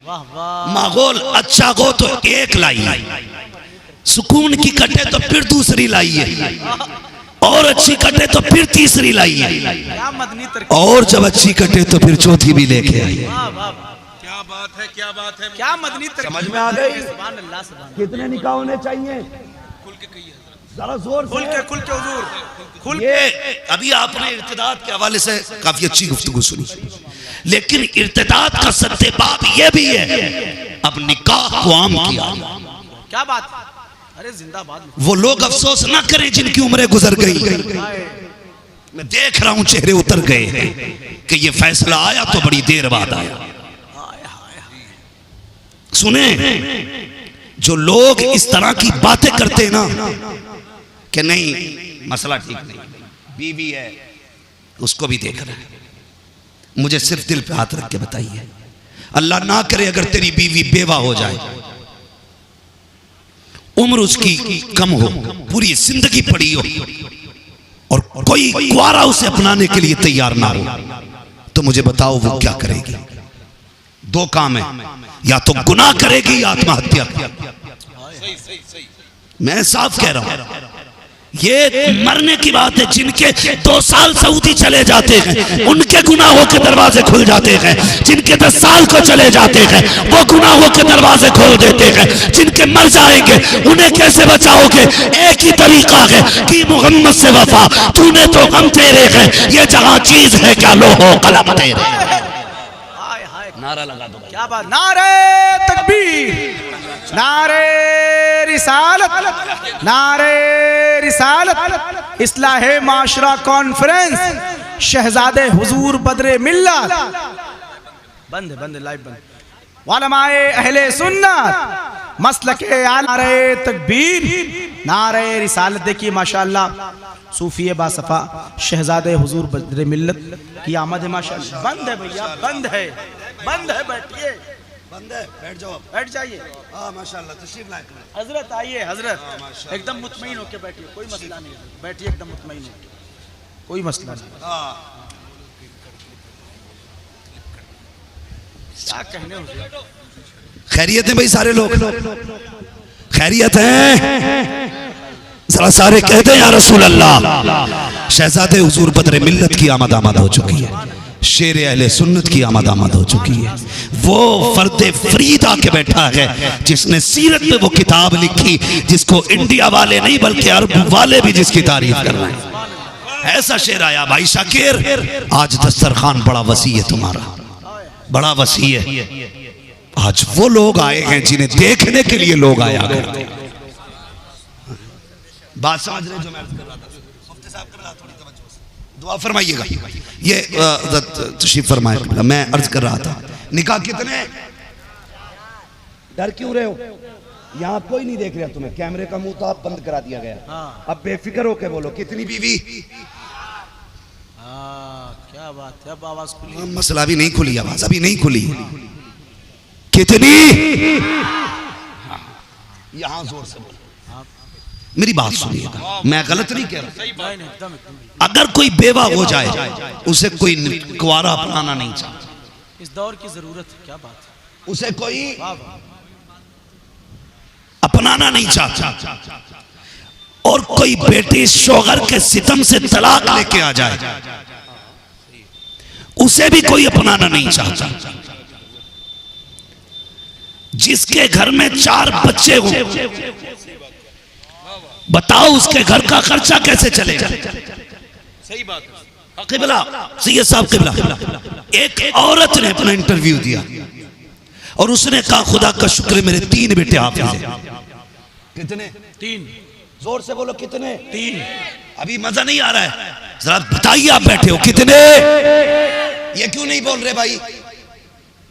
माहौल अच्छा हो तो एक लाई, सुकून की कटे तो फिर दूसरी लाई है, और अच्छी कटे तो फिर तीसरी लाई है, और जब अच्छी कटे तो फिर चौथी भी लेके आई। क्या बात है, क्या बात है, क्या मदनी समझ में आ गई? कितने निकाह होने चाहिए? जरा जोर से खुल के हुजूर, खुल ये अभी आपने इर्तिदाद के हवाले से काफी अच्छी गुफ्तगू सुनी, लेकिन इर्तिदाद का सद्देबाब ये भी है अब निकाह को आम किया। क्या बात, अरे जिंदाबाद। वो लोग अफसोस ना करें जिनकी उम्रें गुजर गई। मैं देख रहा हूं चेहरे उतर गए कि ये फैसला आया तो बड़ी देर बाद आया। सुने, जो लोग इस तरह की बातें करते हैं ना कि नहीं मसला ठीक नहीं, बीवी है उसको भी देख रहा है, मुझे सिर्फ दिल पे हाथ रख के बताइए, अल्लाह ना करे अगर तेरी बीवी बेवा हो जाए, उम्र उसकी कम हो, पूरी जिंदगी पड़ी हो, और कोई कुआरा उसे अपनाने के लिए तैयार ना हो, तो मुझे बताओ वो क्या करेगी? दो काम है, या तो गुनाह करेगी या आत्महत्या। मैं साफ कह रहा हूं, ये मरने की बात है। जिनके 2 साल सऊदी चले जाते हैं उनके गुनाहों के दरवाजे खुल जाते हैं, जिनके 10 साल को चले जाते हैं वो गुनाहों के दरवाजे खोल देते हैं, जिनके मर जाएंगे उन्हें कैसे बचाओगे? एक ही तरीका है कि मोहम्मद से वफा, तूने तो गम तेरे हैं, ये जहां चीज है क्या लो हो कलम तेरे। नारा लगा दो। क्या बात, नारे तकबीर, नारे रिसालत, नारे रिसालत, इस्लाहे माशरा कॉन्फ्रेंस, शहजादे हुजूर बदरे मिल्लत। बंद है, बंद है, लाइव बंद। वालमाए अहले सुन्नत मसलके नारे तकबीर, नारे रिसालत। देखिए माशाअल्लाह सूफी बासफा शहजादे हुजूर बदरे मिल्लत की आमद है माशाअल्लाह। बंद है भैया, बंद है, बंद है, बैठिए, बंद है, बैठ जाओ, बैठ जाइए। हाँ माशाअल्लाह, तशरीफ लाए हजरत आइए, हजरत एकदम मुतमईन होके बैठिए, कोई मसला नहीं है, बैठिए एकदम मुतमईन होके, कोई मसला नहीं। क्या कहने हो? खैरियत है भाई, सारे लोग खैरियत हैं? जरा सारे कहते हैं या रसूल अल्लाह। शहजादे हुजूर बदरे मिल्लत की आमद हो चुकी है, शेर अहले सुन्नत की आमद हो चुकी है। वो फर्दे फरीद आके बैठा है जिसने सीरत में वो किताब लिखी जिसको इंडिया वाले नहीं बल्कि अरब वाले भी जिसकी तारीफ कर रहे हैं। ऐसा शेर आया भाई शाकिर, आज दस्तरखान बड़ा वसी है तुम्हारा, बड़ा वसी है। आज वो लोग आए हैं जिन्हें देखने के लिए लोग आया करते हैं। बात समझ रहे जो मैं अर्ज कर रहा था? मुफ्ती साहब कर रहा, थोड़ी तवज्जो से दुआ फरमाइएगा। ये तशरीफ फरमाए, मैं अर्ज कर रहा था निकाह कितने? डर क्यों रहे हो? यहाँ कोई नहीं देख रहा तुम्हें, कैमरे का मुंह तो आप बंद करा दिया गया। अब बेफिक्र होके बोलो, कितनी बीवी? क्या बात है, अब आवाज खुली। मसला भी नहीं खुली, आवाज अभी नहीं खुली। कितनी? यहाँ जोर से बोलो, मेरी बात सुनिएगा, मैं गलत नहीं कह रहा। अगर कोई बेवा हो जाए उसे कोई कुआरा अपनाना नहीं चाहता, इस दौर की जरूरत है। क्या बात है, उसे कोई अपनाना नहीं चाहता। और कोई बेटी शौहर के सितम से तलाक लेके आ जाए उसे भी कोई अपनाना नहीं चाहता। जिसके घर में 4 बच्चे हो, बताओ उसके घर का खर्चा कैसे चलेगा? सही बात है। किबला सैयद साहब किबला, एक औरत ने अपना इंटरव्यू दिया और उसने कहा खुदा का शुक्र मेरे 3 बेटे हाफिज हैं। कितने? 3। जोर से बोलो, कितने? 3। अभी मजा नहीं आ रहा है, जरा बताइए आप बैठे हो कितने? ये क्यों नहीं बोल रहे भाई?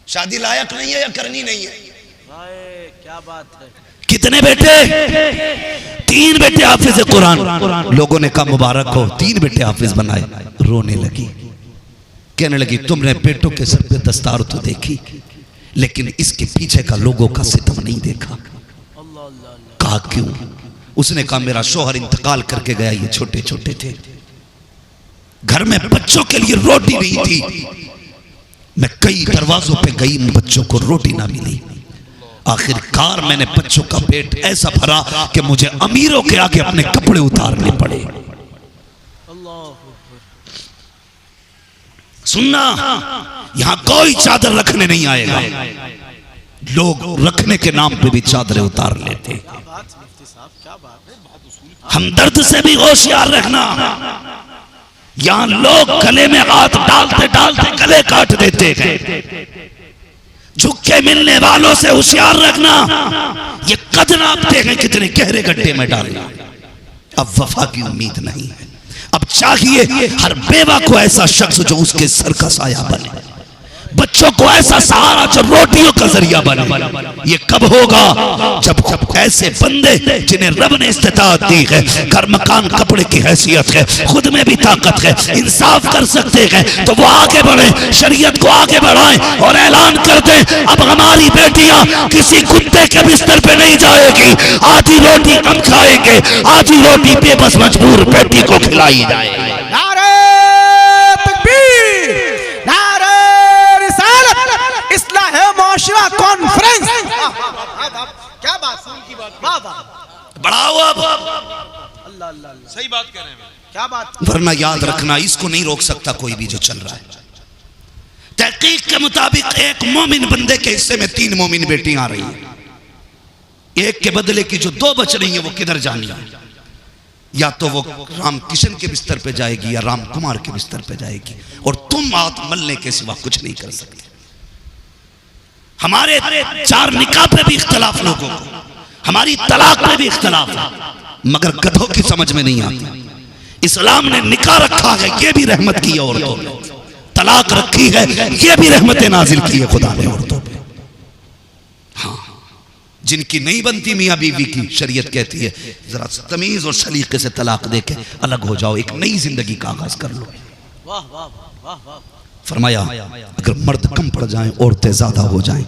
शादी लायक नहीं है या करनी नहीं है? क्या बात है, कितने बेटे? 3 बेटे हाफिज कुरान। लोगों ने कहा मुबारक हो, 3 बेटे हाफिज बनाए। रोने लगी, कहने लगी तुमने बेटों के सर पे दस्तार तो देखी लेकिन इसके पीछे का लोगों का सितम नहीं देखा। कहा क्यों? उसने कहा मेरा शौहर इंतकाल करके गया, ये छोटे छोटे थे, घर में बच्चों के लिए रोटी नहीं थी, मैं कई दरवाजों पे गई, बच्चों को रोटी ना मिली। आखिरकार मैंने बच्चों का पेट ऐसा भरा कि मुझे अमीरों के आगे अपने कपड़े उतारने पड़े। सुनना, यहां कोई चादर रखने नहीं आएगा, लोग रखने के नाम पे भी चादरें उतार लेते। हमदर्द से भी होशियार रखना, यहां लोग गले में हाथ डालते डालते गले काट देते हैं। झुक के मिलने वालों से होशियार रखना, ये कद नापते हैं कितने गहरे गड्ढे में डालना। अब वफा की उम्मीद नहीं है। अब चाहिए हर बेवा को ऐसा शख्स जो उसके सर का साया बने, बच्चों को ऐसा सहारा जो रोटियों का जरिया बने। ये कब होगा? जब ऐसे बंदे जिन्हें रब ने इस्तिताअत दी है, घर मकान कपड़े की हैसियत है, खुद में भी ताकत है, इंसाफ कर सकते हैं, तो वो आगे बढ़े, शरीयत को आगे बढ़ाएं और ऐलान कर दें अब हमारी बेटियां किसी कुत्ते के बिस्तर पे नहीं जाएगी, आधी रोटी हम खाएंगे, आधी रोटी बेबस मजबूर बेटी को खिलाई जाएगी। माशरा कॉन्फ्रेंस। क्या बात, बढ़ाओ अब। अल्लाह अल्लाह, सही बात कह रहे हैं, क्या बात। वरना याद रखना, इसको नहीं रोक सकता कोई भी जो चल रहा है। तहकीक के मुताबिक एक मोमिन बंदे के हिस्से में 3 मोमिन बेटियां आ रही हैं। एक के बदले की जो 2 बच रही हैं वो किधर जानी है? या तो वो राम किशन के बिस्तर पे जाएगी या राम कुमार के बिस्तर पे जाएगी, और तुम हाथ मलने के सिवा कुछ नहीं कर सकते। हमारे 4 निकाह पे भी इख्तलाफ लोगों को, हमारी तलाक पे भी इख्तलाफ है, मगर गधों की समझ में नहीं आती। इस्लाम ने निकाह रखा है, ये भी रहमत की है औरतों ने, तलाक रखी है, ये भी रहमत नाजिल की है खुदा ने औरतों पे। हाँ, जिनकी नहीं बनती मियाँ बीवी की, शरीयत कहती है जरा तमीज और सलीके से तलाक दे के अलग हो जाओ, एक नई जिंदगी का आगाज कर लो। वाह वाह वाह वाह। फरमाया अगर मर्द कम पड़ जाएं, औरतें ज्यादा हो जाएं,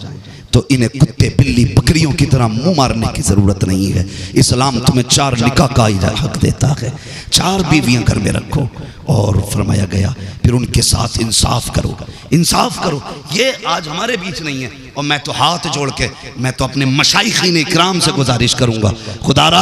तो इन्हें कुत्ते बिल्ली बकरियों की तरह मुंह मारने की जरूरत नहीं है। इस्लाम तुम्हें 4 निकाह का हक देता है, 4 बीवियां घर में रखो, और फरमाया गया फिर उनके साथ इंसाफ करो, इंसाफ करो। ये आज हमारे बीच नहीं है, और मैं तो हाथ जोड़ के मैं तो अपने मशाइखीन इकराम से गुजारिश करूंगा, खुदारा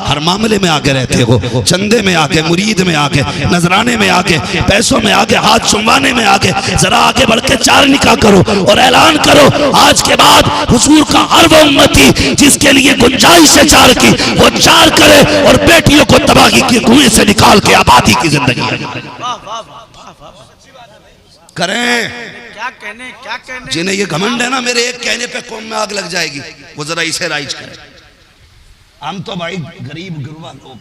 हर मामले में आगे रहते हो, चंदे में आगे, मुरीद में आगे, नजराने में आगे, पैसों में आगे, हाथ चुमवाने में आगे, जरा आगे बढ़ के 4 निकाह करो और ऐलान करो आज के बाद हुजूर का हर वो उम्मती जिसके लिए गुंजाइश है 4 की, वो 4 करे और बेटियों को तबाही के कुएं से निकाल के आबादी की जिंदगी करें। क्या कहने जिन्हें ये घमंड है ना मेरे एक कहने पे कौम में आग लग जाएगी, वो जरा इसे राइज करें। हम तो भाई गरीब गुरबा लोग,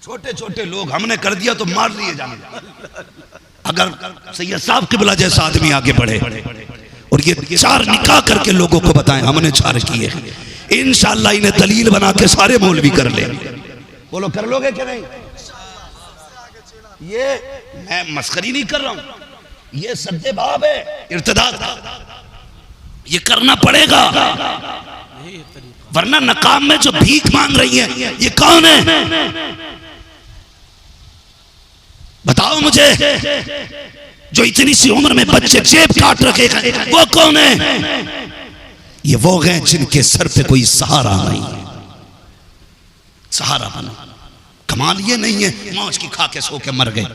छोटे छोटे लोग, हमने कर दिया तो मार लिए जाएंगे। अगर सैयद साहब के बिला जैसा आदमी आगे बढ़े और ये 4 निकाह करके लोगों को बताएं हमने 4 किए, इंशाअल्लाह इन्हें दलील बना के सारे मौलवी कर ले। बोलो कर लोगे क्या? नहीं, ये मैं मस्करी नहीं कर रहा हूं, ये सद्दे बाब है, इर्तिदाद, ये करना पड़ेगा, वरना नकाम में जो भीख मांग रही है ये कौन है? बताओ मुझे, जो इतनी सी उम्र में बच्चे जेब काट रखे हैं वो कौन है? ये वो हैं जिनके सर पे कोई सहारा नहीं है। सहारा बना, कमाल ये नहीं है मौज की खा के सो के मर गए,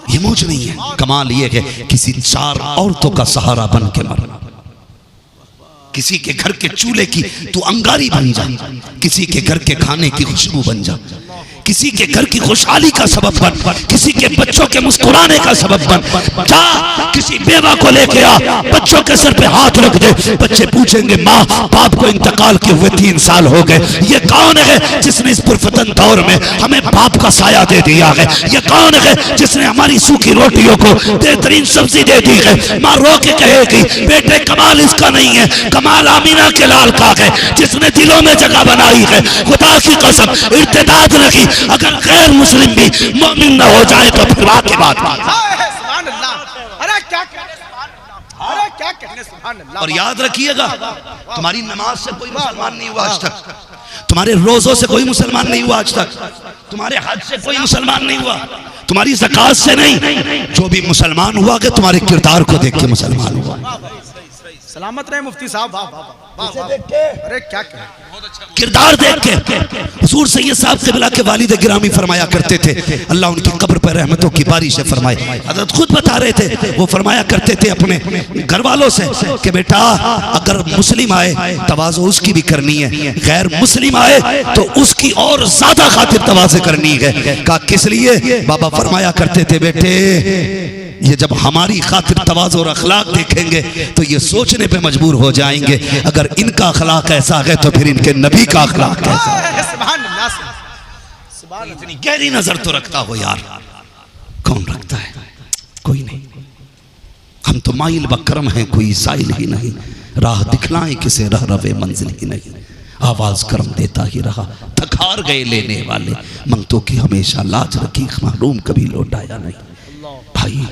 ये मौज नहीं है। कमाल ये है किसी 4 औरतों का सहारा बन के मरना, किसी के घर के चूल्हे की तू अंगारी बन जा, किसी के घर के खाने की खुशबू बन जा, किसी के घर की खुशहाली का सबब बन, किसी के बच्चों के मुस्कुराने का सबब बन। जा किसी बेवा को लेके आ, बच्चों के सर पे हाथ रख दे, बच्चे पूछेंगे माँ बाप को इंतकाल के हुए 3 साल हो गए, ये कौन है जिसने इस पुरफतन दौर में हमें बाप का साया दे दिया है? ये कौन है जिसने हमारी सूखी रोटियों को बेहतरीन सब्जी दे दी है? माँ रो के कहेगी बेटे कमाल इसका नहीं है, कमाल आमीना के लाल का है जिसने दिलों में जगह बनाई है। खुदा की कसम इर्तिदाद नहीं, अगर गैर मुस्लिम भी मोमिन न हो जाए तो फिर के बाद अरे क्या क्या कहने, सुभान अल्लाह। और याद रखिएगा, तुम्हारी नमाज से कोई मुसलमान नहीं हुआ आज तक, तुम्हारे रोजों से कोई मुसलमान नहीं हुआ आज तक, तुम्हारे हज से कोई मुसलमान नहीं हुआ, तुम्हारी ज़कात से नहीं। जो भी मुसलमान हुआ कि तुम्हारे किरदार को देख के मुसलमान हुआ। सलामत रहे मुफ्ती साहब, वाह वाह वाह, अरे क्या कहें, किरदार देख के। हुजूर सैयद साहब क़िबला के वालिद गिरामी फरमाया करते थे, अल्लाह उनकी कब्र पर रहमतों की बारिश फरमाए। हज़रत खुद बता रहे थे, वो फरमाया करते थे अपने घर वालों से कि बेटा अगर मुस्लिम आए तवाज़ो उसकी भी करनी है, गैर मुस्लिम आए तो उसकी और ज्यादा खातिर तवाज़ो करनी है। कहा किस लिए? बाबा फरमाया करते थे बेटे ये जब हमारी खातिर तवाज़ो और अखलाक देखेंगे तो ये सोचने पे मजबूर हो जाएंगे, अगर इनका अखलाक ऐसा है तो फिर इनके नबी का अखलाक कैसा है। सुभान अल्लाह, सुभान अल्लाह। इतनी गहरी नजर तो रखता हो यार, कौन रखता है? कोई नहीं। हम तो माइल बकरम हैं, कोई साइल ही नहीं, राह दिखलाएं किसे रह रवे मंजिल ही नहीं, आवाज करम देता ही रहा थकार गए लेने वाले, मंगतों की हमेशा लाज रखी महरूम कभी लौटाया नहीं। भाई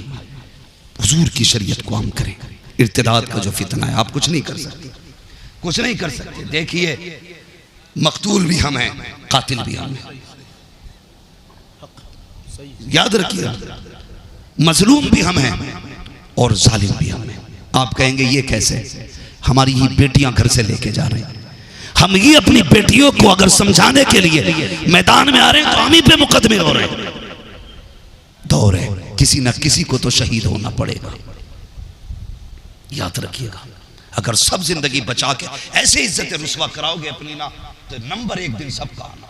हुजूर की शरीयत को हम करें। इर्तिदाद का जो फितना है आप कुछ नहीं कर सकते, कुछ नहीं कर सकते। देखिए मकतूल भी हम हैं, कातिल भी हम हैं, याद रखिए, मजलूम भी हम हैं और जालिम भी हम हैं। आप कहेंगे ये कैसे? हमारी ही बेटियां घर से लेके जा रहे हैं, हम ही अपनी बेटियों को अगर समझाने के लिए मैदान में आ रहे हैं तो हम ही पे मुकदमे हो रहे हैं, दौर है, किसी न किसी को तो शहीद होना पड़ेगा। याद रखिएगा, अगर सब जिंदगी बचा के ऐसे इज्जत रुस्वा कराओगे अपनी ना, तो नंबर एक दिन सबका आना,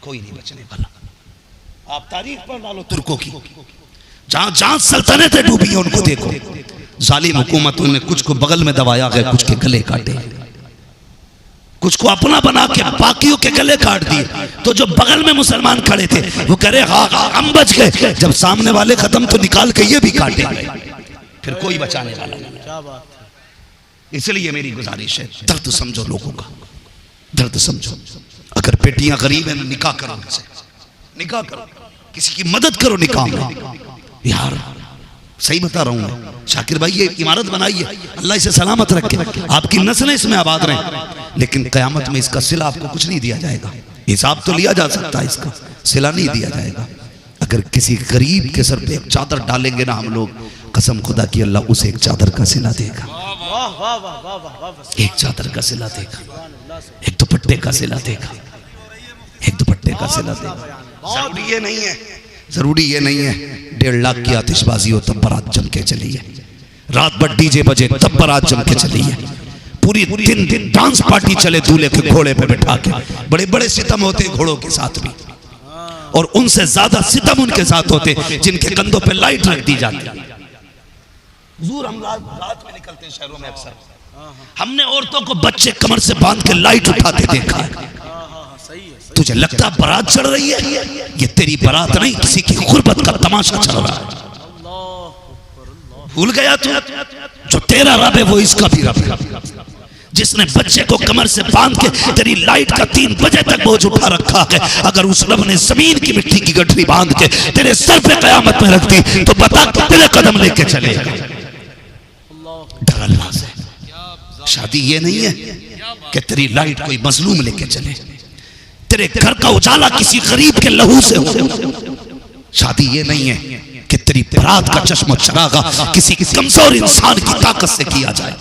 कोई नहीं बचने वाला। आप तारीख पढ़ डालो तुर्कों की, जहां जहां सल्तनतें डूबी हैं उनको देखो, जालिम हुकूमतों ने कुछ को बगल में दबाया गया, कुछ के गले काटे, कुछ को अपना बना के बाकियों के गले काट दिए। तो जो बगल में मुसलमान खड़े थे वो कह रहे हाँ हम बच गए, जब सामने वाले खत्म तो निकाल के ये भी काटे, फिर कोई बचाने वाला नहीं। क्या बात है। इसलिए मेरी गुजारिश है, दर्द समझो लोगों का, दर्द समझो। अगर बेटियां गरीब हैं निकाह करो उनसे, निकाह करो, किसी की मदद करो निकाह में। यार सही बता रहा हूँ शाकिर भाई, ये इमारत बनाई है, अल्लाह इसे सलामत रखे, आपकी नस्लें इसमें आबाद रहें, लेकिन कयामत में इसका सिला आपको कुछ नहीं दिया जाएगा। हिसाब तो लिया जा सकता है, इसका सिला नहीं दिया जाएगा। अगर किसी गरीब के सर पे एक चादर डालेंगे ना हम लोग, कसम खुदा की अल्लाह उसे एक चादर का सिला देगा, एक चादर का सिला देगा, एक दुपट्टे का सिला देगा, एक दुपट्टे का सिला देगा। जरूरी ये नहीं है, जरूरी ये नहीं है 1.5 लाख की आतिशबाजी हो तब बारात जम के चली है, रात भर डीजे बजे तब बारात जम के चली है, पूरी दिन डांस पार्टी चले दूल्हे के घोड़े पे बैठा के, बड़े बड़े सितम होते घोड़ों के साथ भी, और उनसे ज्यादा सितम उनके साथ होते जिनके कंधों पे लाइट रख दी जाती। हुजूर हम रात में निकलते हैं शहरों में अक्सर, हमने औरतों को बच्चे कमर से बांध के लाइट उठाते देखा है। तुझे लगता बारात चढ़ रही है? ये तेरी बारात नहीं, किसी की गुर्बत का तमाशा चल रहा है। भूल गया तू, जो तेरा रब है वो इसका भी रब है, जिसने बच्चे को कमर से बांध के तेरी लाइट का 3 बजे तक बोझ उठा रखा है। अगर उस रब ने जमीन की मिट्टी की गठरी बांध के तेरे सर पे कयामत में रख दी तो बता कितने कदम लेके चलेगा। डर अल्लाह से। शादी ये नहीं है कि तेरी लाइट कोई मजलूम लेके चले, तेरे घर का उजाला किसी गरीब के लहू से हो। शादी ये नहीं है कि तेरी बारात का चश्मा चरागा किसी कमजोर इंसान की ताकत से किया जाए।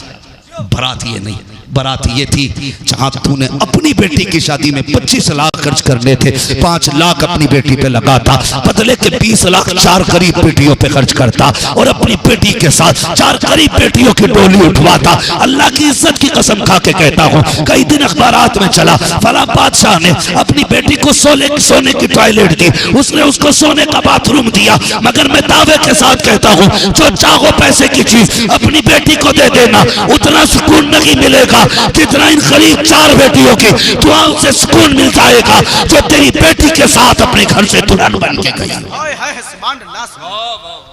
बारात ये नहीं, बारात ये थी जहां तूने अपनी बेटी की शादी में 25 लाख खर्च करने थे, 5 लाख अपनी बेटी पे लगाता, बदले के 20 लाख 4 गरीब बेटियों पे खर्च करता और अपनी बेटी के साथ 4 गरीब बेटियों की डोली उठवाता। अल्लाह की इज्जत की कसम खा के कहता हूँ, कई दिन अखबारात में चला फला बादशाह ने अपनी बेटी को सोने की टॉयलेट दी, उसने उसको सोने का बाथरूम दिया, मगर मैं दावे के साथ कहता हूँ जो चाहो पैसे की चीज अपनी बेटी को दे देना, उतना सुकून नहीं मिलेगा जितना इन गरीब 4 बेटियों की दुआओं से सुकून मिल जाएगा जो तेरी बेटी के साथ अपने घर से दुल्हन बन के गई।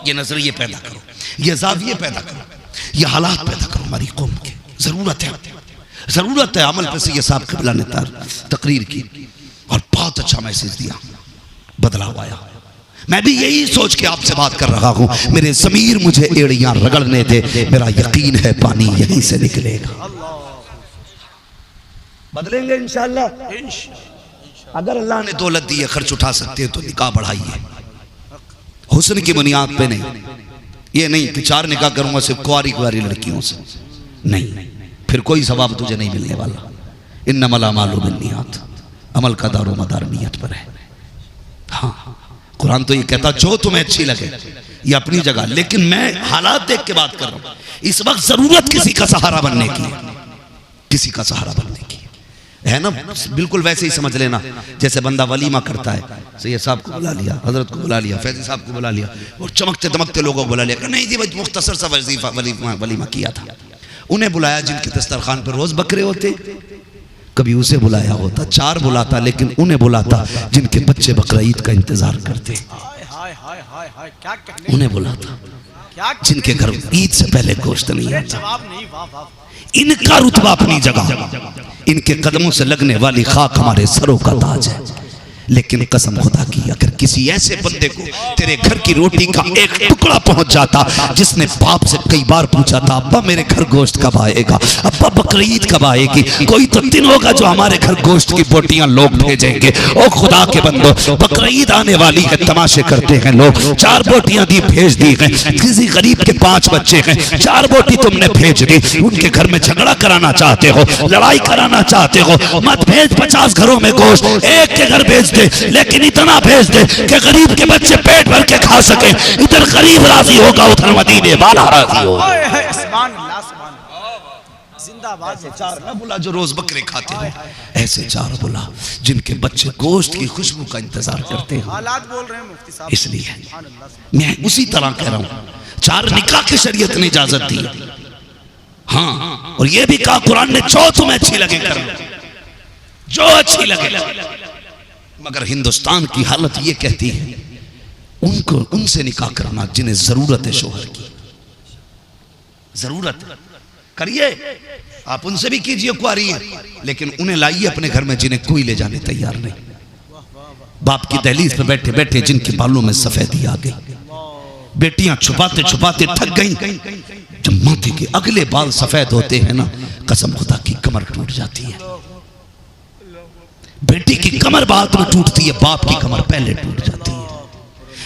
ये नजरिए पैदा करो, ये जाविये पैदा करो, ये हालात पैदा करो हमारी कौम के। जरूरत है, जरूरत है। अमल पे सैयद साहब क़िबला ने तकरीर की और बहुत अच्छा मैसेज दिया, बदलाव आया। मैं भी यही सोच के आपसे बात कर रहा हूं। मेरे ज़मीर मुझे एड़ियां रगड़ने दे, मेरा यकीन है पानी यहीं से निकलेगा। बदलेंगे इंशाअल्लाह। अगर अल्लाह ने दौलत दी है, खर्च उठा सकते हैं तो निकाह बढ़ाइए, हुस्न की बुनियाद पे नहीं। ये नहीं कि 4 निकाह करूंगा सिर्फ कुंवारी कुंवारी लड़कियों से, नहीं, फिर कोई सवाब तुझे नहीं मिलने वाला। इन्नमल अमालु बिन्नियात, अमल का दारो मदार नियत पर है। हाँ, कुरान तो ये कहता जो तुम्हें अच्छी लगे, ये अपनी जगह, लेकिन मैं हालात देख के बात कर रहा हूं। इस वक्त जरूरत किसी का सहारा बनने की है, किसी का सहारा बनने की है ना। बिल्कुल वैसे ही समझ लेना जैसे बंदा वलीमा करता है, सैयद साहब को बुला लिया, हजरत को बुला लिया, फैजी साहब को बुला लिया और चमकते दमकते लोगों को बुला लिया। नहीं जी भाई, मुख्तसर सा वजीफा वलीमा किया था। उन्हें बुलाया जिनके दस्तरखान पर रोज बकरे होते, कभी उसे बुलाया होता, 4 बुलाता, लेकिन उन्हें बुलाता जिनके बच्चे बकरा ईद का इंतजार करते। उन्हें बुलाता जिनके घर ईद से पहले गोश्त नहीं आता। इनका रुतबा अपनी जगह, इनके कदमों से लगने वाली खाक हमारे सरों का ताज है। लेकिन कसम खुदा की, अगर किसी ऐसे बंदे को तेरे घर की रोटी का एक टुकड़ा पहुंच जाता, जिसने बाप से कई बार पूछा था अब्बा मेरे घर गोश्त कब आएगा, अब्बा बकरीद कब आएगी, कोई तो दिन होगा जो हमारे घर गोश्त की बोटियां लोग भेजेंगे। ओ खुदा के बंदो, बकरीद आने वाली है, तमाशे करते हैं लोग, 4 बोटियां दी भेज दी हैं। किसी गरीब के 5 बच्चे हैं, 4 बोटी तुमने भेज दी, उनके घर में झगड़ा कराना चाहते हो, लड़ाई कराना चाहते हो, मत भेज 50 घरों में गोश्त, एक के घर भेज, लेकिन इतना भेज दे कि गरीब के बच्चे पेट भर के खा सके। इधर गरीब राजी होगा, उधर मदीने वाला राजी होगा। ऐसे 4 न बुला जो रोज बकरे खाते हो, ऐसे 4 बुला जिनके बच्चे गोश्त की खुशबू का इंतजार करते हैं। हालात बोल रहे हैं मुफ्ती साहब, इसलिए मैं उसी तरह कह रहा हूं। 4 निकाह की शरीयत ने इजाजत दी, हाँ, और ये भी कहा कुरान ने जो तुम्हें अच्छी लगे कर लो, जो अच्छी लगे। मगर हिंदुस्तान की हालत ये कहती है उनको उनसे निकाह करना जिन्हें जरूरत है शोहर की, जरूरत करिए, आप उनसे भी कीजिए कुआरी है, लेकिन उन्हें लाइए अपने घर में जिन्हें कोई ले जाने तैयार नहीं। बाप की दहलीज पे बैठे बैठे जिनके बालों में सफेदी आ गई, बेटियां छुपाते छुपाते थक गई, जब माथे के अगले बाल सफेद होते हैं ना, कसम खुदा की कमर टूट जाती है। बेटी की कमर बाद में टूटती है, बाप की कमर पहले टूट जाती है।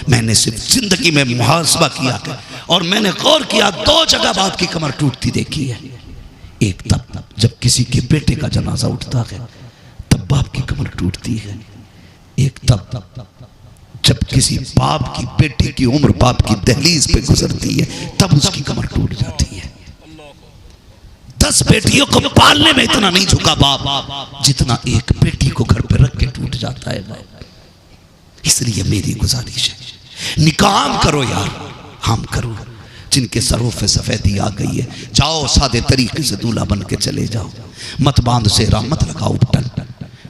मैंने सिर्फ जिंदगी में मुहासबा किया और मैंने गौर किया, 2 जगह बाप की कमर टूटती देखी है। एक तब जब किसी के बेटे का जनाजा उठता है तब बाप की कमर टूटती है, एक तब जब किसी बाप की बेटी की उम्र बाप की दहलीज पे गुजरती है तब उसकी कमर टूट जाती है। 10 बेटियों को पालने में इतना नहीं झुका बाप जितना एक बेटी को घर पे रख के टूट जाता है बाप। इसलिए मेरी गुजारिश है, निकाह करो यार, हम करो। जिनके सरों पे सफेदी आ गई है, जाओ सादे तरीके से दूल्हा बन के चले जाओ, मत बांध से मत लगाओ बटन,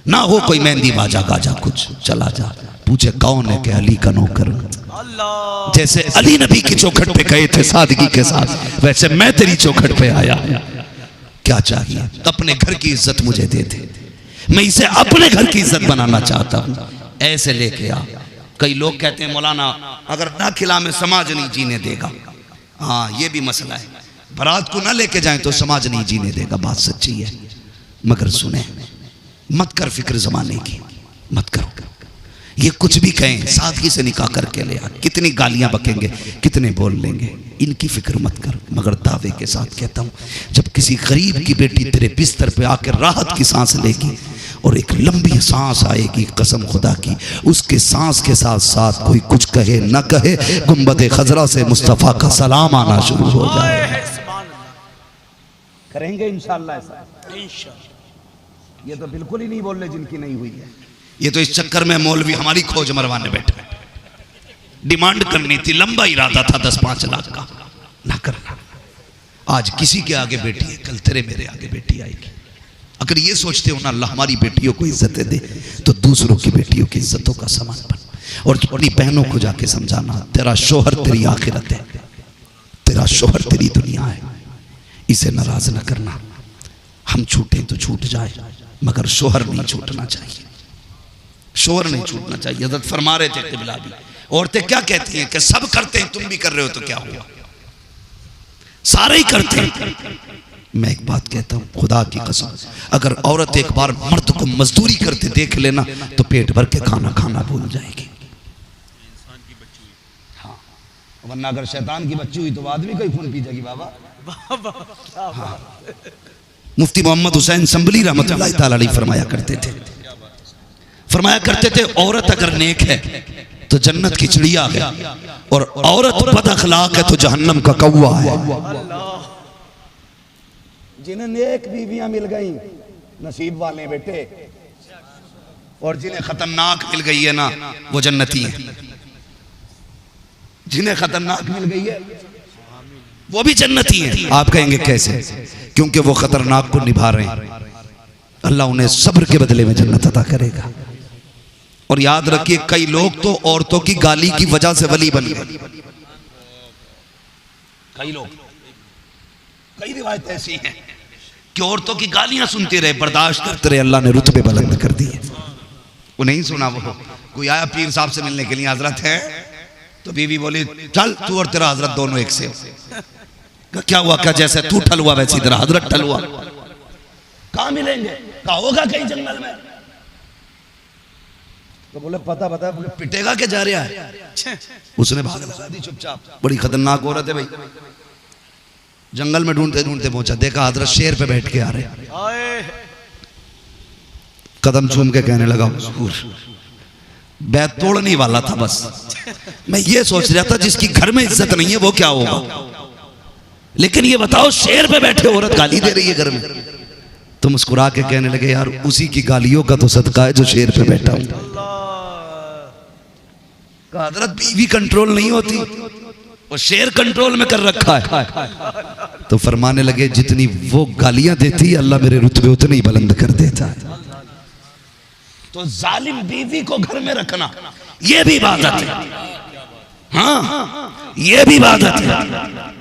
ना हो कोई मेहंदी बाजा गाजा कुछ, चला जा पूछे कौन है कि अली का नौकर। जैसे अली नबी की चौखट पे गए थे सादगी के साथ, वैसे मैं तेरी चौखट पे आया, क्या चाहिए? अपने घर की इज्जत मुझे दे दे, मैं इसे अपने घर की इज्जत बनाना चाहता हूं, ऐसे लेके आ। कई लोग कहते हैं मौलाना अगर ना खिला में समाज नहीं जीने देगा, हाँ ये भी मसला है, बारात को ना लेके जाएं तो समाज नहीं जीने देगा, बात सच्ची है। मगर सुने, मत कर फिक्र जमाने की, मत करो, ये कुछ भी कहें सादगी से निकाह करके ले आ, कितनी गालियां बकेंगे, कितने बोल लेंगे, इनकी फिक्र मत कर। मगर दावे के साथ कहता हूं, जब किसी गरीब की बेटी तेरे बिस्तर पे आकर राहत की सांस लेगी और एक लंबी सांस आएगी, कसम खुदा की, उसके सांस के साथ साथ कोई कुछ कहे न कहे, गुंबद खजरा से मुस्तफा का सलाम आना शुरू हो जाए। करेंगे इंशाअल्लाह ऐसा, ये तो बिल्कुल ही नहीं बोल रहे जिनकी नहीं हुई है। ये तो इस चक्कर में मौलवी हमारी खोज मरवाने बैठे, डिमांड करनी थी, लंबा इरादा था 10-5 लाख का, ना करना। आज किसी के आगे बेटी है, कल तेरे मेरे आगे बेटी आएगी। अगर ये सोचते हो ना अल्लाह हमारी बेटियों को इज्जतें दे, तो दूसरों की बेटियों की इज्जतों का सामान बन। और अपनी बहनों को जाके समझाना, तेरा शोहर तेरी आखिरत है, तेरा शोहर तेरी दुनिया है, इसे नाराज न करना। हम छूटे तो छूट जाए, मगर शोहर नहीं छूटना चाहिए, शोहर नहीं छूटना चाहिए। हज़रत फरमा रहे थे क़िबला भी, औरतें क्या कहती हैं कि सब करते हैं, तुम भी कर रहे हो तो क्या हुआ, सारे ही करते हैं। मैं एक बात कहता हूं, खुदा की कसम, अगर औरत एक बार मर्द को मजदूरी करते देख लेना तो पेट भर के खाना खाना भूल जाएगी। हाँ, वरना अगर शैतान की बच्ची हुई तो आदमी कोई खून पी जाएगी बाबा। हाँ। मुफ्ती मोहम्मद हुसैन संभली रहमतुल्लाह तआला अलैह फरमाया करते थे औरत अगर नेक है तो जन्नत की चिड़िया है, और औरत बद अखलाक है तो जहन्नम का कौवा है। जिन्हें नेक बीवियां मिल गई नसीब वाले बेटे, और जिन्हें खतरनाक मिल गई है ना वो जन्नती है। जिन्हें खतरनाक मिल गई है वो भी जन्नती है। आप कहेंगे कैसे? क्योंकि वो खतरनाक को निभा रहे हैं, अल्लाह उन्हें सब्र के बदले में जन्नत अता करेगा। और याद रखिए, कई लोग तो औरतों की गाली की वजह से वली बन गए। कई लोग, कई रिवायतें ऐसी हैं कि औरतों की गालियां सुनते रहे, बर्दाश्त करते रहे, अल्लाह ने रुतबे बुलंद कर दिए। वो नहीं सुना, वो कोई आया पीर साहब से मिलने के लिए, हजरत है, तो बीवी बोली चल तू और तेरा हजरत दोनों एक से हो। क्या हुआ? क्या जैसे तू ठल हुआ वैसे तेरा हजरत ठल हुआ। कहां मिलेंगे? कहा होगा कहीं जंगल में। तो बोले पता बता, बोले पिटेगा के जा रहा है। उसने भाग लगा दी चुपचाप। बड़ी खतरनाक औरत है भाई। जंगल में ढूंढते ढूंढते पहुंचा, देखा हजरत शेर पे बैठ के आ रहे। कदम चूम के कहने लगा बैत तोड़ने वाला था बस। मैं ये सोच रहा था जिसकी घर में इज्जत नहीं है वो क्या होगा, लेकिन ये बताओ शेर पे बैठे औरत गाली दे रही है घर में। तो मुस्कुरा के कहने लगे यार उसी की गालियों का तो सदका है जो शेर पे बैठा हूं। हजरत बीवी कंट्रोल नहीं होती, वो शेर कंट्रोल में कर रखा है। तो फरमाने लगे जितनी वो गालियां देती है अल्लाह मेरे रुतबे उतने ही बुलंद कर देता है। तो जालिम बीवी को घर में रखना ये भी इबादत है। हाँ, ये भी इबादत है।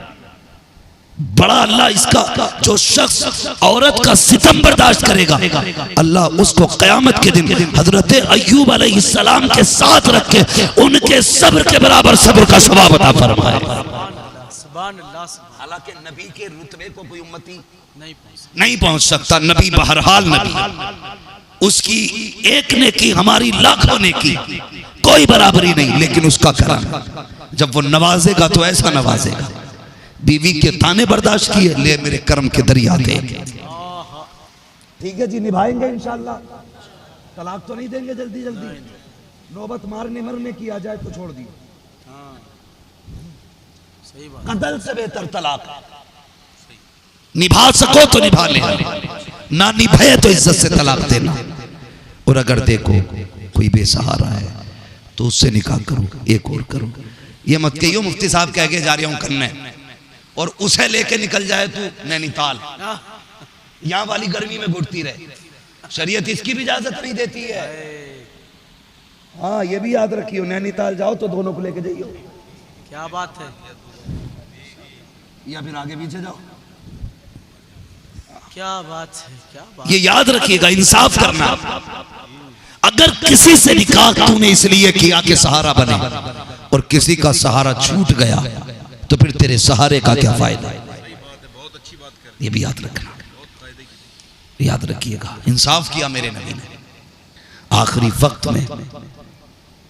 बड़ा अल्लाह इसका, जो शख्स औरत का सितम बर्दाश्त करेगा अल्लाह उसको क़यामत के दिन हजरत अय्यूब अलैहिस्सलाम के साथ रख के उनके सब्र के बराबर सब्र का सवाब अता फरमाएगा। हालांकि नबी के रुतबे को कोई उम्मती नहीं पहुंच सकता। नबी बहरहाल नबी, उसकी एक ने की हमारी लाखों ने की, कोई बराबरी नहीं। लेकिन उसका करम जब वो नवाजेगा तो ऐसा नवाजेगा। बीवी के ताने बर्दाश्त किए, ले मेरे कर्म के दरिया दे। ठीक है जी, निभाएंगे इंशाल्लाह। तलाक तो नहीं देंगे जल्दी जल्दी, नौबत मारने मरने की आ जाए तो छोड़ दियो। कत्ल से बेहतर तलाक। निभा सको तो निभा ले, ना निभाए तो इज्जत से तलाक देना। और अगर देखो कोई बेसहारा है तो उससे निकाह करो, एक और करो। ये मत कहियो मुफ्ती साहब कह के जा रहा हूं करने और उसे लेके निकल जाए तू नैनीताल, यहां वाली गर्मी में घुटती रहे। शरीयत इसकी भी इजाजत नहीं देती है। हाँ, ये भी याद रखियो, नैनीताल जाओ तो दोनों को लेके जाइयो। क्या बात है। या फिर आगे पीछे जाओ। क्या बात है, क्या बात। ये याद रखिएगा, इंसाफ करना। अगर किसी से निकाह तूने इसलिए किया कि सहारा बने और किसी का सहारा छूट गया तो फिर तेरे सहारे का क्या फायदा। ये भी याद रखना, याद रखिएगा। इंसाफ किया मेरे नबी ने। आखिरी वक्त में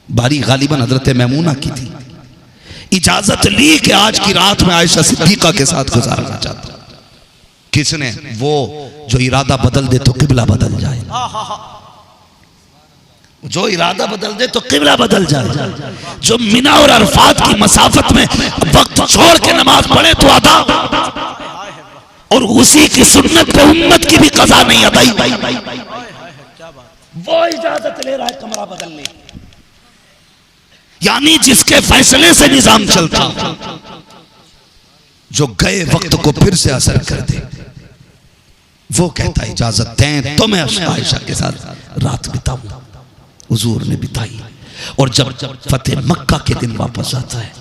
बारी गालिबन हजरत मैमूना की थी, इजाजत ली कि आज की रात में आयशा सिद्दीका के साथ गुजारना चाहता। किसने? वो जो इरादा बदल दे तो किबला बदल जाए, जो इरादा बदल दे तो किबला बदल जाए, जो मिना और अरफात की मसाफत में वक्त छोड़ के नमाज पढ़े तो अदा, और उसी की सुन्नत पे उम्मत की भी कज़ा नहीं अदाई। वो इजाजत ले रहा है कमरा बदलने, यानी जिसके फैसले से निजाम चलता, जो गए वक्त को फिर से असर कर दे, वो कहता है इजाजत दें तो मैं आयशा के साथ रात बिताऊं। हुजूर ने बिताई। और जब फतेह मक्का के दिन वापस आता है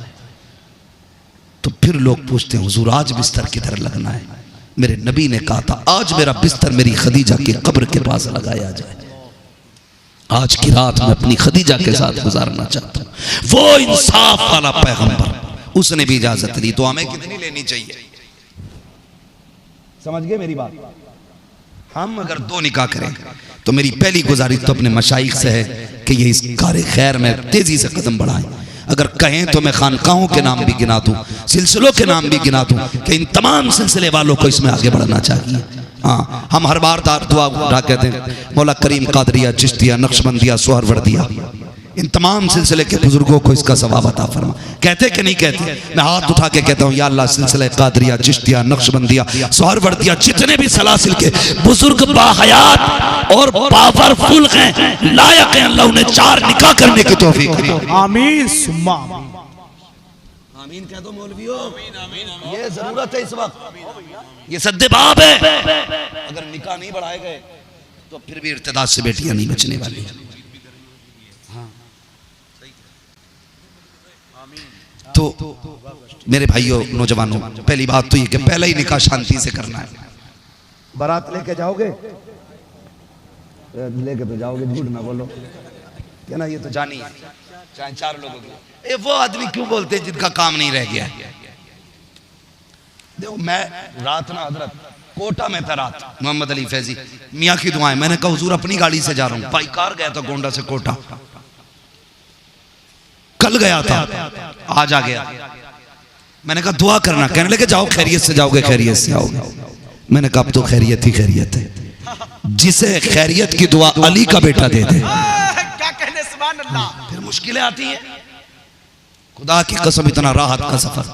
तो फिर लोग पूछते हैं हुजूर आज बिस्तर किधर लगना है। मेरे नबी ने कहा था आज मेरा बिस्तर मेरी खदीजा की कब्र के पास लगाया जाए। आज की रात मैं अपनी खदीजा के साथ गुजारना चाहता हूँ। वो इंसाफ वाला पैगंबर, उसने भी इजाजत दी, तो हमें कितनी लेनी चाहिए? समझ गए मेरी बात? हम अगर 2 निकाह करें तो मेरी पहली गुजारिश तो अपने मशाइख से है कि ये इस कार खैर में तेजी से कदम बढ़ाएं। अगर कहें तो मैं खानकाहों के नाम भी गिना दूं, सिलसिलों के नाम भी गिना दूं कि इन तमाम सिलसिले वालों को इसमें आगे बढ़ना चाहिए। हाँ, हम हर बार दुआ उठा कहते हैं मौला करीम कादरिया, चिश्तिया, नक्शबंदिया, सुहरवर्दिया, इन तमाम सिलसिले के बुजुर्गों को इसका सवाब अता फरमा। कहते कि नहीं कहते? मैं हाथ उठा के कहता हूँ या अल्लाह, सिलसिले कादरिया, चिश्तिया, नक्शबंदिया, सुहरवर्दिया, जितने भी सलासिल के बुजुर्ग बाहयात और पावरफुल हैं, लायक हैं, अल्लाह उन्हें 4 निकाह करने की तौफीक करे। आमीन सुम्मा आमीन कह दो मौलवियों, ये जरूरत है इस वक्त, ये सद्दे बाब है। अगर निकाह नहीं बढ़ाए गए तो फिर भी इर्तिदाद से बेटियां नहीं बचने वाली। तो मेरे भाइयों, नौजवानों, पहली बात तो ये कि पहला ही निकाह शांति से करना है। बारात लेके जाओगे, लेके तो जाओगे, झूठ ना बोलो, क्या ना, ये तो जानी है, चाहे 4 लोगों की। वो आदमी क्यों बोलते हैं जिनका काम नहीं रह गया? देखो, मैं रात ना हजरत कोटा में था, रात मोहम्मद अली फैजी मियाँ की दुआएं, मैंने कहा हुजूर अपनी गाड़ी से जा रहा हूँ, पाइकार गया था गोंडा से कोटा, कल गया था, आज आ गया। मैंने कहा दुआ करना, कहने लगे जाओ खैरियत से जाओगे, खैरियत से आओगे। मैंने कहा अब तो खैरियत ही खैरियत है, जिसे खैरियत की दुआ अली का बेटा दे दे। क्या कहने, सुभान अल्लाह। फिर मुश्किलें आती हैं, खुदा की कसम, इतना राहत का सफर,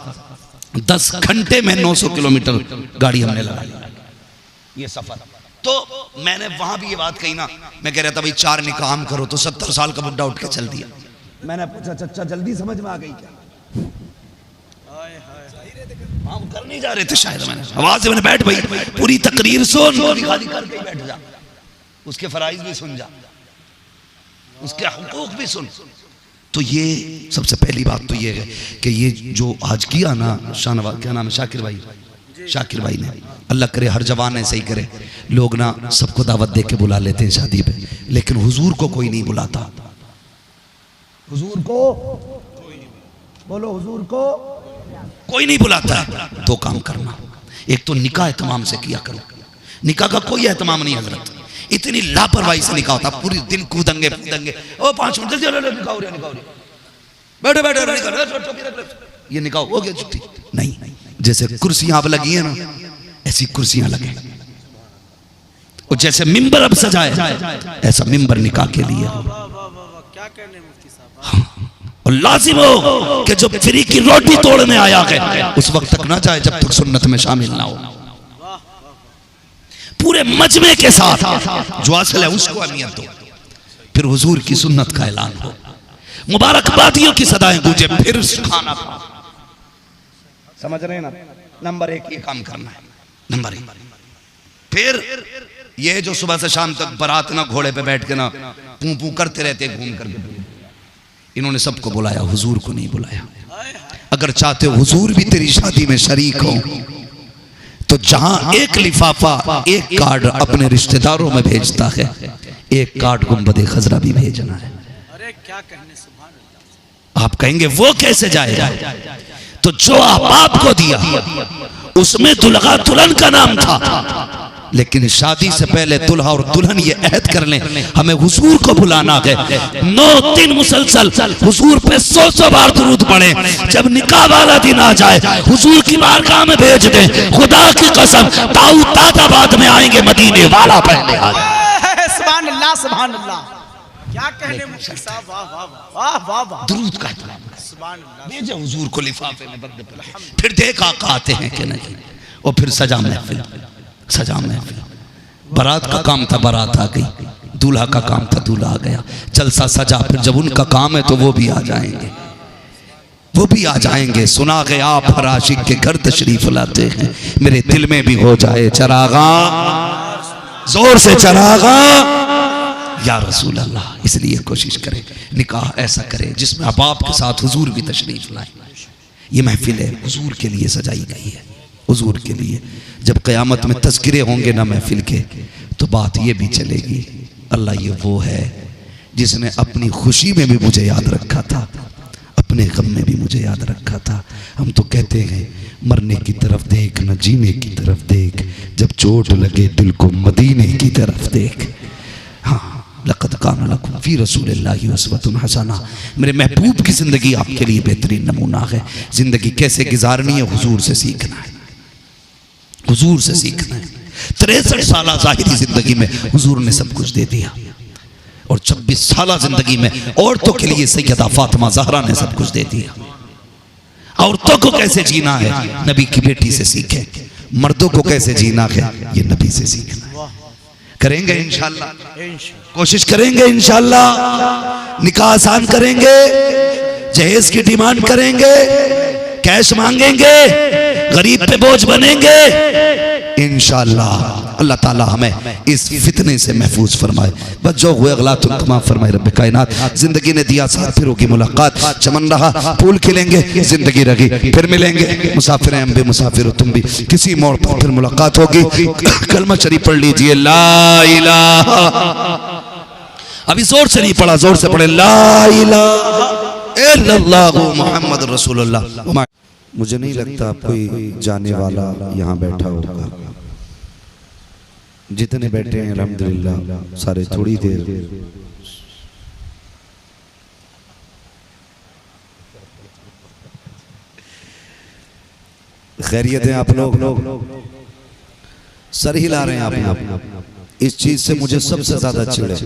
10 घंटे में 900 किलोमीटर गाड़ी हमने लगा ली ये सफर। तो मैंने वहां भी ये बात कही ना, मैं कह रहा था भाई 4 निकाह हम करो, तो 70 साल का बुड्ढा उठ के चल दिया। मैंने पूछा चचा जल्दी समझ में आ गई क्या? हम कर नहीं जा रहे थे शायद, मैंने आवाज से मैंने बैठ भाई पूरी तकरीर सुन, खाली करके बैठ जा, उसके फराइज भी सुन जा, उसके हुकूक भी सुन। तो ये सबसे पहली बात तो ये है कि ये जो आज किया ना शाहनवाज, क्या नाम है, शाकिर भाई ने, अल्लाह करे हर जवान ऐसे ही करे। लोग ना सबको दावत दे के बुला लेते हैं शादी पे, लेकिन हुजूर को कोई नहीं बुलाता। हुजूर को बोलो, हुजूर को कोई नहीं बुलाता है। 2 काम करना, एक तो निकाह एहतमाम से किया करो। निकाह का कोई एहतमाम नहीं हजरत, इतनी लापरवाही से निकाह होता, पूरी दिन कूदंगे कूदंगे, ओ 5 मिनट जल्दी निकाह हो रहा, बैठो बैठो, ये निकाह हो गया, छुट्टी नहीं। जैसे कुर्सियां अब लगी है ना, ऐसी कुर्सियां लगे, और जैसे मिंबर अब सजाए, ऐसा मिंबर निकाह के लिए। क्या कहने मुफ्ती साहब। और लाजिम हो कि जो फ्री की रोटी तोड़ने आया है उस वक्त तक ना जाए जब तक सुन्नत में शामिल ना हो। पूरे मजमे के साथ जो असल है उसको अहमियत दो, फिर हुजूर की सुन्नत का ऐलान हो, मुबारकबादियों की सदाएं गूंजे, फिर खाना खाओ। समझ रहे हैं ना? नंबर 1 ये काम करना है, नंबर 1। फिर ये जो सुबह से शाम तक बारात ना घोड़े पे बैठ के ना पू पू करते रहते घूम करके, इन्होंने सबको बुलाया, हुजूर को नहीं बुलाया। अगर चाहते हो हुजूर भी तेरी शादी में शरीक हो तो जहां एक लिफाफा, एक कार्ड अपने रिश्तेदारों में भेजता है, एक कार्ड गुंबदे खजरा भी भेजना है। अरे क्या कहने, सुभान अल्लाह। आप कहेंगे वो कैसे जाएगा? तो जो आप को दिया उसमें दुल्हा दुल्हन का नाम था, लेकिन शादी से पहले दुल्हा और दुल्हन ये अहद कर लें हमें हुजूर को बुलाना है, 9 दिन मुसलसल हुजूर पे 100 बार दुरूद पढ़े। जब निकाह वाला दिन आ जाए हुजूर की बारगाह में भेज दें। खुदा की कसम दाऊद दादाबाद में आएंगे, मदीने वाला पहले आ जाए। सुभान अल्लाह, सुभान अल्लाह। क्या कहने मुफ्ती साहब, वाह वाह वाह वाह वाह। दुरूद का सुभान अल्लाह। भेजे हुजूर को लिफाफे में बंद पे, फिर देखा आते हैं कि नहीं, और फिर सजा महफिल, सजा महफिल। बारात का काम था, बारात आ गई, दूल्हा का काम था, दूल्हा आ गया, जलसा सजा। फिर जब उनका काम है तो वो भी आ जाएंगे, वो भी आ जाएंगे। सुना के आप हर आशिक के घर तशरीफ लाते हैं, मेरे दिल में भी हो जाए चरागा, जोर से चरागा या रसूल अल्लाह। इसलिए कोशिश करें निकाह ऐसा करें जिसमें अहबाब के साथ हुजूर भी तशरीफ लाए। ये महफिल है हुजूर के लिए सजाई गई है, हुजूर के लिए। जब क़यामत में तज़किरे होंगे ना महफिल के, तो बात ये भी चलेगी, अल्लाह ये वो है जिसने अपनी खुशी में भी मुझे याद रखा था, अपने गम में भी मुझे याद रखा था। हम तो कहते हैं मरने की तरफ देख न जीने की तरफ देख, जब चोट लगे दिल को मदीने की तरफ देख। हाँ, लक़द कान लकुम फ़ी रसूलिल्लाहि उस्वतुन हसना। मेरे महबूब की ज़िंदगी आपके लिए बेहतरीन नमूना है। ज़िंदगी कैसे गुजारनी है हुजूर से सीखना है, हुजूर से सीखना है। 63 साल ज़ाहिरी ज़िंदगी में हुजूर ने सब कुछ दे दिया, और 26 साल ज़िंदगी में औरतों के लिए सैयदा फातिमा ज़हरा ने सब कुछ दे दिया। औरतों को कैसे जीना है नबी की बेटी से सीखें, मर्दों को कैसे जीना है ये नबी से सीखना है। करेंगे इंशाल्लाह, कोशिश करेंगे इंशाल्लाह। निकाह आसान करेंगे, जहेज की डिमांड करेंगे, कैश मांगेंगे, गरीब पे बोझ बनेंगे इंशाल्लाह। अल्लाह ताला हमें इस फितने से महफूज फरमाए। बस जो हुए गलत उनको माफ फरमाए रब्बे कायनात। जिंदगी ने दिया साथ, फिर होगी मुलाकात। चमन रहा फूल खिलेंगे, जिंदगी रही फिर मिलेंगे। मुसाफिर हैं हम भी, मुसाफिर हो तुम भी, किसी मोड़ पर फिर मुलाकात होगी। कलमा शरीफ पढ़ लीजिए, ला इलाहा। अभी जोर से नहीं पढ़ा, जोर से पढ़े, ला इलाहा इल्लल्लाहु मुहम्मद रसूलुल्लाह। मुझे नहीं लगता कोई जाने वाला यहाँ बैठा होगा। जितने बैठे हैं अल्हम्दुलिल्लाह सारे थोड़ी देर खैरियत है। आप लोग सर हिला रहे हैं आप। इस चीज से मुझे सबसे ज्यादा चिढ़ है।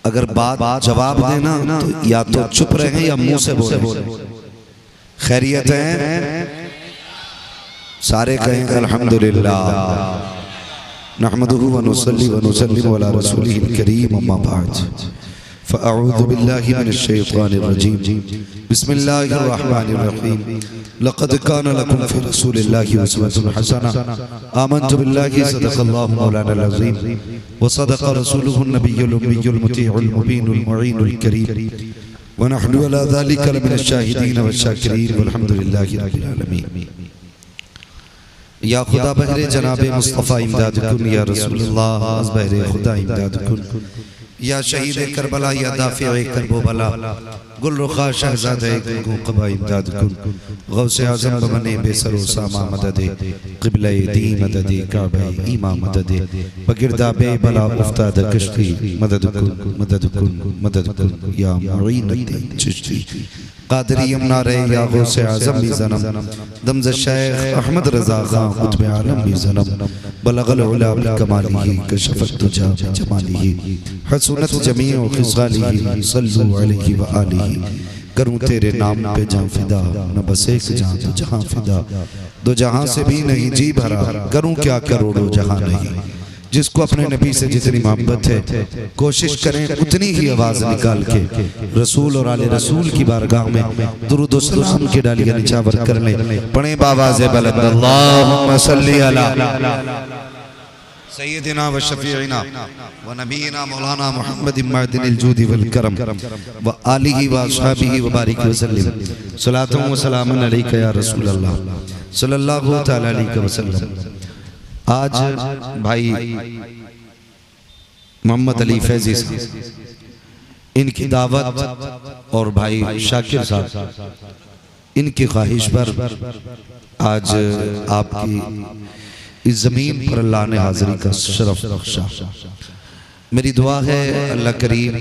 अगर बात जवाब देना तो या तो चुप रहे या मुंह से बोले। खैरियत है, सारे कहें अल्हम्दुलिल्लाह। नहमदुहु व नुसल्ली व नुसल्लिमु अला रसूलिहिल करीम, अम्मा बाद। फ़अऊज़ु बिल्लाहि मिनश शैतानिर रजीम, बिस्मिल्लाहिर रहमानिर रहीम। लक़द कान लकुम फ़ी रसूलिल्लाहि उस्वतुन हसना। आमन्तु बिल्लाहि सदक़ल्लाहु मौलानाल अज़ीम व सदक़ रसूलुहुन नबियुल उम्मियुल मुतीउल मुबीनुल मुईनुल करीम व नहनु अला ज़ालिका लमिनश शाहिदीन व शाकिरीन वल्हम्दुलिल्लाहि रब्बिल आलमीन। या खुदा बहरे जनाबे मुस्तफ़ा इमदाद कुन, या रसूलुल्लाह बहरे खुदा इमदाद कुन, या शहीद करबला, या दाफ़िए करबला, गुलरुखा शहज़ादे गुलक़बा इमदाद कुन, गौसे आज़म बमने बेसरो सामा मददे, क़िबले दी मददे, काबे ईमा मददे, बगिरदाबे बला उफ्ताद कश्ती, मदद कुन मदद कुन मदद कुन, या मुईनुद्दीन चिश्ती कादरी यमुना रे, या गौसे आज़म भी ज़नम, दमज़ शेख अहमद रज़ा खां कुतुब आलम भी ज़नम, बलगल उला बिकमालिही कशफत दुजा बिजमालिही, हसनत जमीउ खिसालिही, सल्लु अलैहि व आलिही। करूं तेरे नाम पे जान फिदा, न बस एक जान तो जहां फिदा, दो जहां से भी नहीं जी भरा, करूं क्या करोड़ों जहां नहीं। जिसको अपने नबी से जितनी मोहब्बत है, कोशिश करें उतनी ही आवाज निकाल के रसूल और आले रसूल की बारगाह में दुरूद व सलाम की डालियां निछावर कर लें। पढ़े बावाज़े बुलंद, अल्लाहुम्मा सल्ली अला सय्यदिना व शफीइना व नबीना मौलाना मुहम्मद मअदिनिल जूदी वल करम व आलिहि व अस्हाबिहि व बारिक व सल्लिम। सलातुन व सलामुन अलैका या रसूल अल्लाह सल्लल्लाहु तआला अलैहि वसल्लम। आज भाई मोहम्मद अली फैजी साहब, इनकी दावत और भाई शाकिर साहब, इनकी ख्वाहिश पर आज आपकी इस ज़मीन पर अल्लाह ने हाज़िरी का शरफ बख्शा। मेरी दुआ है अल्लाह करीम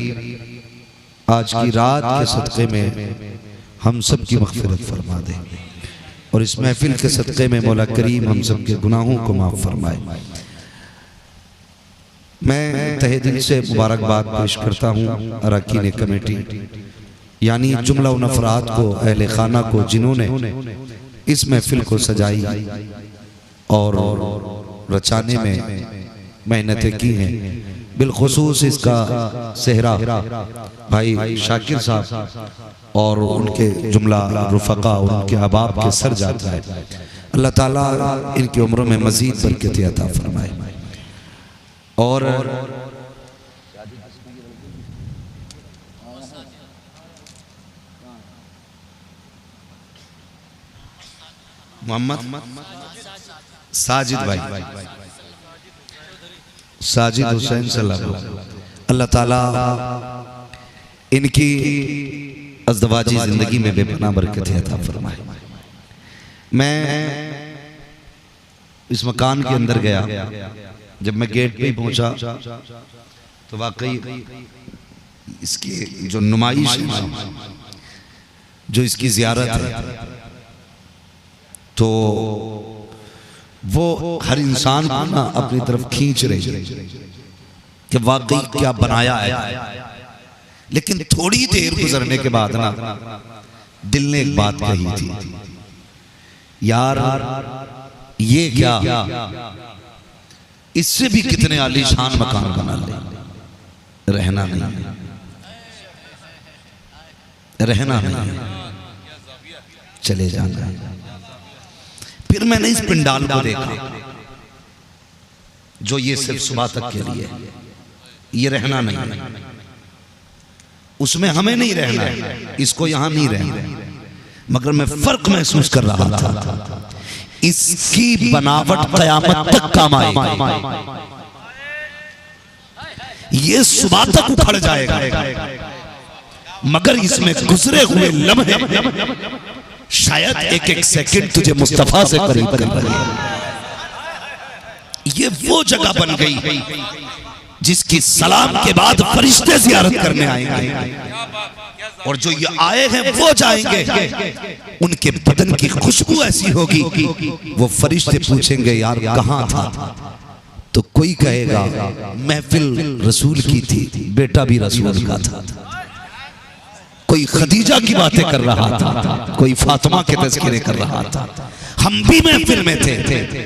आज की रात के सदक़े में हम सब की मग़फ़िरत फरमा दे, और इस महफिल के सदक़े में मौला करीम हम सब के गुनाहों को माफ़ फरमाए। मैं तहे दिल से मुबारकबाद पेश करता हूँ अरकान कमेटी, यानी जुमला उन अफराद को, अहले खाना को, जिन्होंने इस महफिल को सजाई और रचाने में मेहनतें की हैं। बिलखुसूस इसका सेहरा भाई शाकिर साहब और उनके जुमला रुफ़क़ा और उनके अहबाब के सर जाता है। अल्लाह ताला इनकी उम्रों में मज़ीद बरकत अता फरमाए। और मोहम्मद साजिद भाई, साजिद हुसैन सलाम, अल्लाह ताला इनकी अज़दवाजी जिंदगी में बेपनाह बरकत अता फरमाए। मैं इस मकान के अंदर गया, जब मैं गेट पे पहुंचा तो वाकई इसकी जो नुमाइश है, जो इसकी ज़ियारत है, तो वो हर इंसान को ना अपनी तरफ खींच रही है कि वाकई क्या बनाया है। लेकिन थोड़ी देर गुजरने के बाद ना दिल ने एक बात कही थी, यार ये क्या, इससे भी कितने आलीशान मकान बना ले, रहना नहीं, रहना नहीं, चले जाना। फिर मैंने इस पंडाल को देखा जो ये सिर्फ सुबह तक के लिए, ये रहना नहीं, उसमें हमें नहीं रहना है, इसको यहां नहीं रहना। मगर मैं फर्क महसूस कर रहा था, इसकी बनावट कयामत तक काम आएगी, ये सुबह तक उखड़ जाएगा, मगर इसमें गुजरे हुए लम्हे शायद एक एक सेकंड तुझे मुस्तफा से करीब कर रहे हैं। ये वो जगह बन गई जिसकी सलाम के बाद फरिश्ते ज़ियारत करने आएंगे, और जो ये आए हैं वो जाएंगे। उनके बदन की खुशबू ऐसी होगी, वो फरिश्ते पूछेंगे यार कहाँ था, तो कोई कहेगा महफिल रसूल की थी, बेटा भी रसूल का था। कोई खदीजा की बातें कर रहा था, कोई फातिमा के तज़किरे कर रहा था, हम भी महफिल में थे।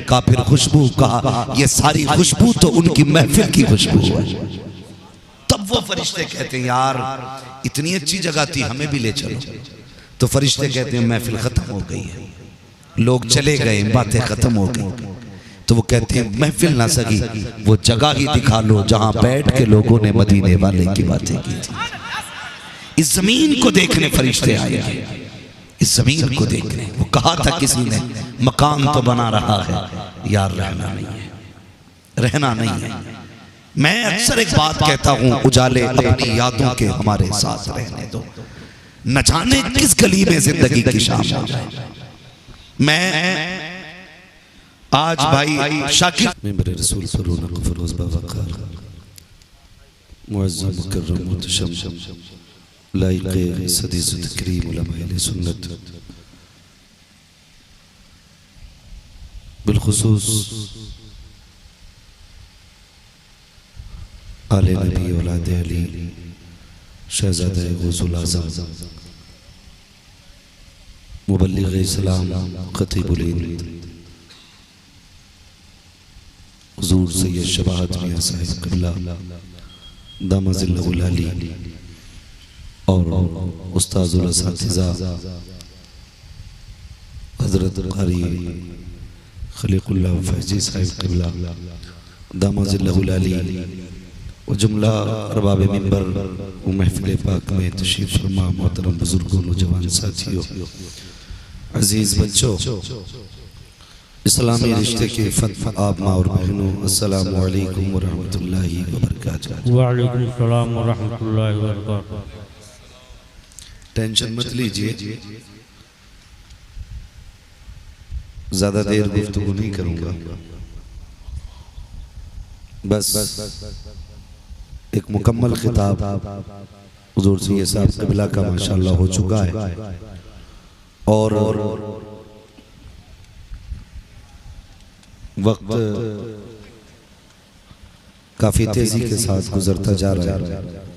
कहा फिर खुशबू, कहा ये सारी खुशबू तो उनकी महफिल की खुशबू है। तब वो फरिश्ते कहते हैं यार इतनी अच्छी जगह थी, हमें भी ले चलो। तो फरिश्ते कहते हैं महफिल खत्म हो गई है, लोग चले गए, बातें खत्म हो गई। तो वो कहते हैं महफिल ना सकी, वो जगह ही दिखा लो जहां बैठ के लोगों ने मदीने वाले की बातें की थी। इस जमीन को देखने फरिश्ते आए, इस जमीन को देखने। वो कहा था किसी ने मकान तो बना रहा है यार, रहना नहीं है, रहना नहीं है। मैं अक्सर एक बात कहता हूं, उजाले अपनी यादों के हमारे साथ रहने दो, न जाने किस गली में जिंदगी की शाम हो जाए। मैं आज भाई शाकिर मेरे रसूल पर रौनक फरोज़ बावक़ार मुअज़्ज़म मुकर्रम मुहतशम लाइक़े सदी तकरीम उलमाए सुन्नत, बिलखुसूस आले नबी औलाद अली शहज़ादा गौसुल आज़म मुबल्लिग़ इस्लाम ख़तीबुल हिंद हुज़ूर सैयद शबाहत मियां साहिब क़िबला दामज़िल्लहुल अली और उस्ताज़ुल असातिज़ा हज़रत क़ारी खलीक़ुल्लाह फैज़ी साहिब क़िबला दामज़िल्लहुल अली और जुमला अरबाब मिंबर व महफ़िल पाक में तशरीफ़ फरमा मोहतरम बुज़ुर्गों, नौजवान साथियों, अज़ीज़ बच्चों, इस्लामी रिश्ते के फत आप माँ और बहनों, अस्सलामु अलैकुम व रहमतुल्लाहि व बरकातुहू। व अलैकुम सलाम व रहमतुल्लाहि व बरकातुहू। टेंशन मत लीजिए, ज्यादा देर गुफ्तगू नहीं करूंगा, बस एक मुकम्मल खिताब हुज़ूर सैयद साहब क़िबला का माशाअल्लाह हो चुका है, और वक्त काफी तेजी के साथ गुजरता जा रहा है।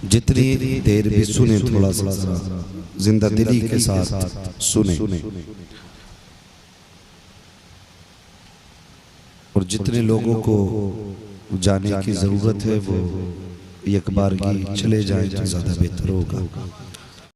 जितनी देर भी सुने, थोड़ा सा जिंदा दिली के साथ सुने, और जितने लोगों को जाने की जरूरत है वो एक बार की चले जाएं तो ज्यादा बेहतर होगा।